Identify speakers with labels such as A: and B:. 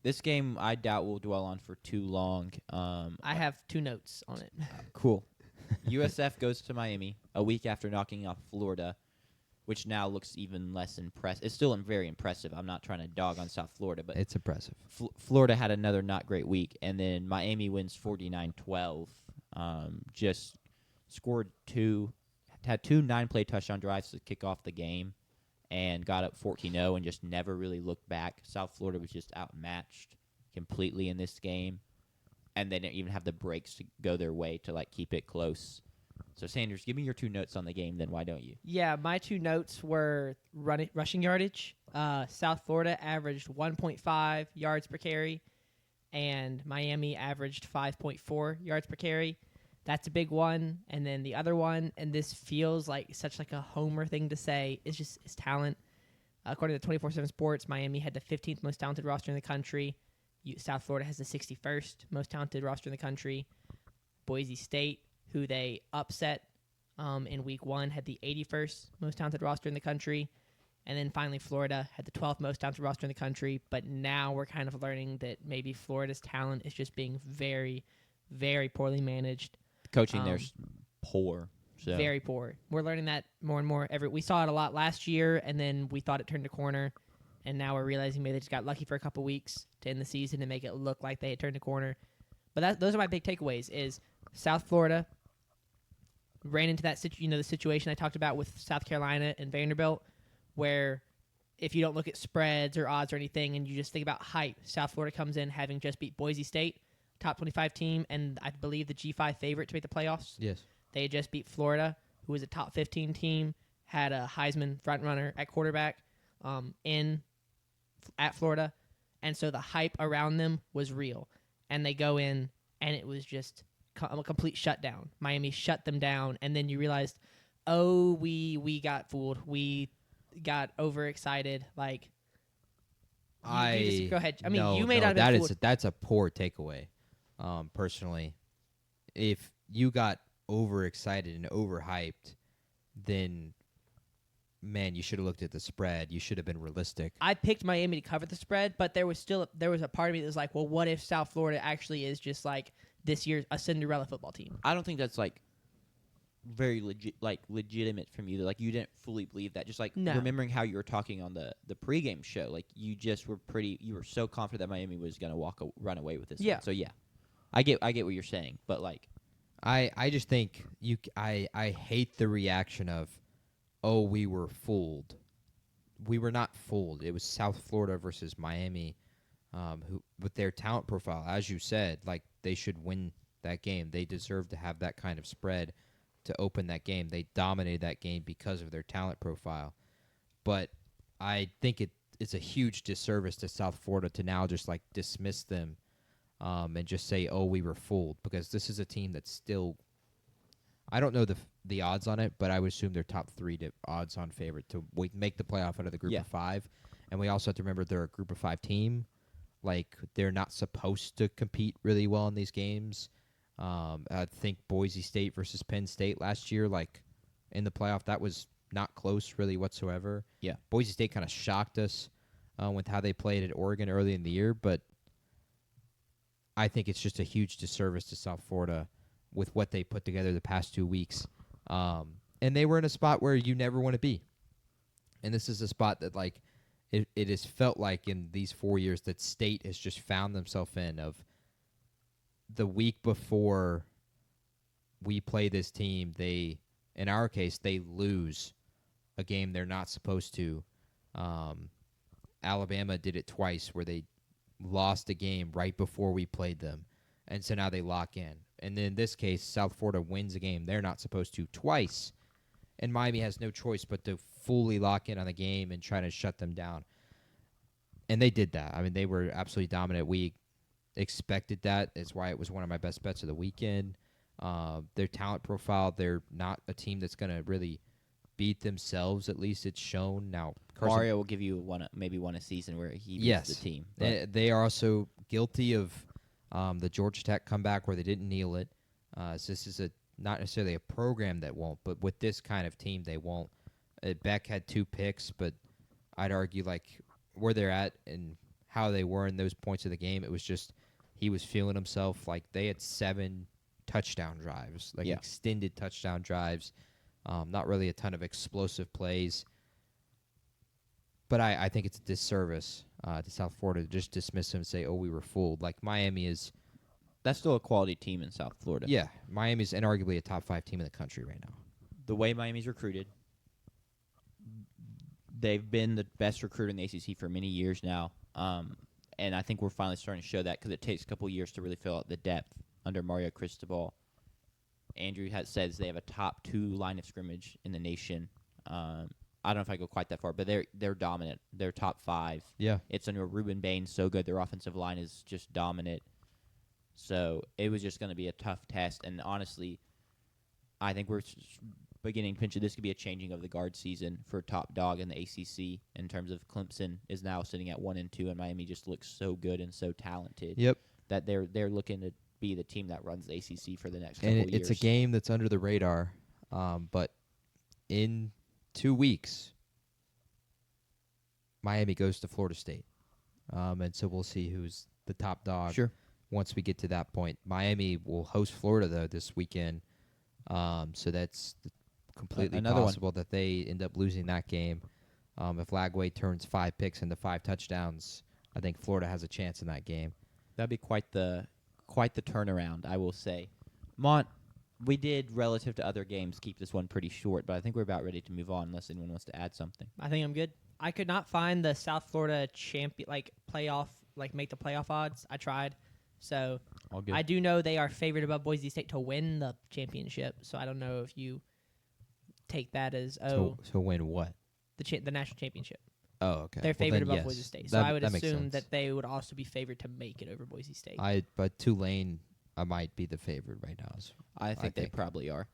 A: This game I doubt we'll dwell on for too long.
B: I have 2 notes on it.
A: Cool. USF goes to Miami a week after knocking off Florida, which now looks even less impressive. It's still very impressive. I'm not trying to dog on South Florida, but
C: It's impressive.
A: Florida had another not great week, and then Miami wins 49-12. Just scored had 2 9-play touchdown drives to kick off the game, and got up 14-0 and just never really looked back. South Florida was just outmatched completely in this game, and they didn't even have the breaks to go their way to keep it close. So, Sanders, give me your 2 notes on the game, then why don't you?
B: Yeah, my 2 notes were rushing yardage. South Florida averaged 1.5 yards per carry, and Miami averaged 5.4 yards per carry. That's a big one. And then the other one, and this feels like such a homer thing to say, is talent. According to 24/7 Sports, Miami had the 15th most talented roster in the country. South Florida has the 61st most talented roster in the country. Boise State, who they upset in week 1, had the 81st most talented roster in the country. And then finally, Florida had the 12th most talented roster in the country. But now we're kind of learning that maybe Florida's talent is just being very, very poorly managed.
A: Coaching there's poor. So.
B: Very poor. We're learning that more and more. We saw it a lot last year, and then we thought it turned a corner. And now we're realizing maybe they just got lucky for a couple weeks to end the season and make it look like they had turned a corner. But those are my big takeaways. Is South Florida ran into that the situation I talked about with South Carolina and Vanderbilt, where if you don't look at spreads or odds or anything and you just think about hype, South Florida comes in having just beat Boise State, top 25 team, and I believe the G5 favorite to make the playoffs.
C: Yes.
B: They had just beat Florida, who was a top 15 team, had a Heisman frontrunner at quarterback at Florida, and so the hype around them was real. And they go in, and it was just a complete shutdown. Miami shut them down, and then you realized, oh, we got fooled. We got overexcited. You just, go ahead. I mean, you may not have been fooled.
C: That's a poor takeaway. Personally, if you got overexcited and overhyped, then man, you should have looked at the spread. You should have been realistic.
B: I picked Miami to cover the spread, but there was a part of me that was like, well, what if South Florida actually is just this year's a Cinderella football team?
A: I don't think that's very legitimate from you. You didn't fully believe that. Just
B: No.
A: Remembering how you were talking on the pregame show, you just were you were so confident that Miami was gonna run away with this.
B: Yeah.
A: One. So yeah, I get what you're saying, but
C: I just think I hate the reaction of, oh, we were fooled. We were not fooled. It was South Florida versus Miami, who with their talent profile, as you said, they should win that game. They deserve to have that kind of spread to open that game. They dominated that game because of their talent profile. But I think it's a huge disservice to South Florida to now just dismiss them and just say, oh, we were fooled, because this is a team that's still, I don't know the odds on it, but I would assume they're top 3 odds on favorite to make the playoff out of the group of 5. And we also have to remember they're a group of 5 team. They're not supposed to compete really well in these games. I think Boise State versus Penn State last year, in the playoff, that was not close really whatsoever.
A: Yeah.
C: Boise State kind of shocked us with how they played at Oregon early in the year, but I think it's just a huge disservice to South Florida with what they put together the past 2 weeks. And they were in a spot where you never want to be. And this is a spot that, it has felt like in these 4 years that State has just found themselves in, of the week before we play this team, in our case, they lose a game they're not supposed to. Alabama did it twice where they lost a game right before we played them, and so now they lock in. And then in this case, South Florida wins a game they're not supposed to twice, and Miami has no choice but to fully lock in on the game and try to shut them down. And they did that. I mean, they were absolutely dominant. We expected that. That's why it was one of my best bets of the weekend. Their talent profile, they're not a team that's going to really beat themselves. At least it's shown. Now,
A: Mario will give you maybe one a season where he beats the team.
C: They are also guilty of the Georgia Tech comeback where they didn't kneel it. So this is not necessarily a program that won't, but with this kind of team, they won't. Beck had 2 picks, but I'd argue where they're at and how they were in those points of the game. It was just he was feeling himself. Like they had 7 touchdown drives, like extended touchdown drives. Not really a ton of explosive plays. But I think it's a disservice to South Florida to just dismiss them and say, oh, we were fooled. Like Miami is.
A: That's still a quality team in South Florida.
C: Yeah, Miami's inarguably a top 5 team in the country right now.
A: The way Miami's recruited, they've been the best recruiter in the ACC for many years now. And I think we're finally starting to show that because it takes a couple years to really fill out the depth under Mario Cristobal. Andrew says they have a top 2 line of scrimmage in the nation. I don't know if I go quite that far, but they're dominant. They're top 5.
C: Yeah.
A: It's under Ruben Bain so good. Their offensive line is just dominant. So it was just going to be a tough test. And honestly, I think we're beginning to pinch it. This could be a changing of the guard season for top dog in the ACC in terms of Clemson is now sitting at 1-2, and Miami just looks so good and so talented.
C: Yep.
A: That they're looking to be the team that runs the ACC for the next couple
C: And
A: years.
C: it's a game that's under the radar, but in 2 weeks, Miami goes to Florida State, and so we'll see who's the top dog.
A: Sure.
C: Once we get to that point, Miami will host Florida though this weekend, so that's completely possible that they end up losing that game. If Lagway turns 5 picks into 5 touchdowns, I think Florida has a chance in that game.
A: That'd be quite the turnaround, I will say. Mont, we did, relative to other games, keep this one pretty short, but I think we're about ready to move on unless anyone wants to add something.
B: I think I'm good. I could not find the South Florida champion playoff, make the playoff odds. I tried. So
A: All good.
B: I do know they are favored above Boise State to win the championship. So I don't know if you take that as
C: To win what?
B: the national championship.
C: Oh, okay.
B: They're favored above
C: yes.
B: Boise State. So
C: That-
B: I would
C: that makes
B: assume
C: sense.
B: that they would also be favored to make it over Boise State.
C: But Tulane, I might be the favorite right now.
A: I think they
C: think.
A: probably are.